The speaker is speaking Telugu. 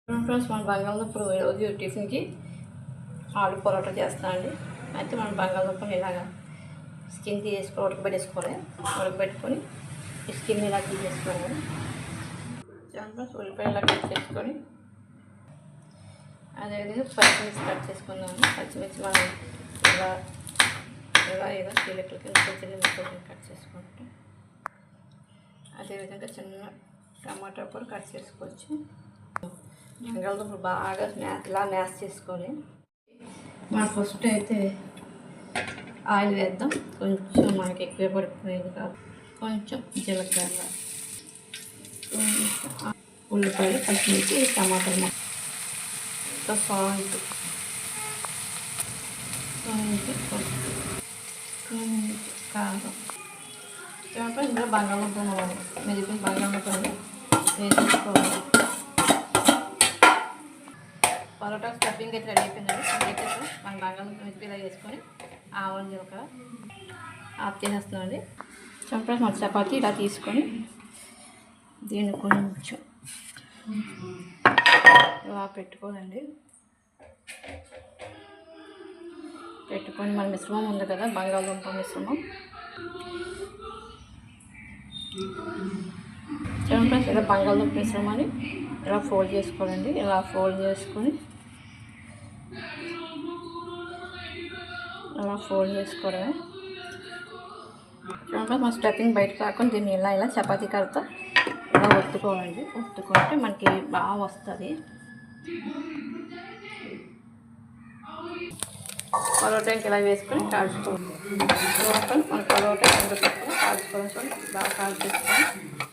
ఫ్రెండ్స్ మన బంగాళదుంపలు ఈరోజు టిఫిన్కి ఆలు పరోటా చేస్తానండి. అయితే మనం బంగాళదుంపలు ఇలాగా స్కిన్ తీసేసుకొని ఉడకబెట్టుకొని స్కిన్ ఇలా తీసేసుకోవాలి. ఫ్రెండ్స్ ఉల్లిపాయ ఇలా కట్ చేసుకొని అదేవిధంగా పచ్చిమిర్చి కట్ చేసుకున్నాము. పచ్చిమిర్చి మనం ఇలా ఇలా చీలకల కింద చిన్న కట్ చేసుకుంటాం. అదేవిధంగా చిన్న టమాటా కూడా కట్ చేసుకోవచ్చు. బంగాళదుంపలు బాగా ఇలా మ్యాష్ చేసుకొని మనం ఫస్ట్ అయితే ఆయిల్ వేద్దాం. కొంచెం మనకి ఎక్కువ పడిపోయింది కాదు, కొంచెం జీలకర్ర, ఉల్లిపాయలు, పచ్చిమిర్చి, టమాటాలు, సాల్ట్, కారం. ఇందులో బంగాళదుంపలు మెదిపిన బంగాళదుంపలు వేసేసుకోవాలి. పరోటా స్టఫింగ్ అయితే రెడీ అయిపోయిందండి. అయితే మన బంగాళదుంప మెదిపి ఇలా వేసుకొని ఆవాలు జీలకర్ర ఆఫ్ చేసేస్తున్నామండి. మన చపాతీ ఇలా తీసుకొని దీన్ని కొంచెం ఇలా పెట్టుకోవాలండి. పెట్టుకొని మన మిశ్రమం ఉంది కదా, బంగాళదుంప మిశ్రమం చూడండి. ఇలా బంగాళదుంప మిశ్రమాన్ని ఇలా ఫోల్డ్ చేసుకోవాలండి. ఇలా ఫోల్డ్ చేసుకొని అలా ఫోల్డ్ చేసుకోవడమే. చూడండి మన స్టఫింగ్ బయటకు రాకుండా దీన్ని ఇలా చపాతీ కర్రతో ఇలా ఒత్తుకోవాలండి. ఒత్తుకుంటే మనకి బాగా వస్తుంది. పరోటాకి ఇలా వేసుకొని కాల్చుకోవాలి. మన పరోటా కాల్చుకోవడం బాగా కాల్చేసుకొని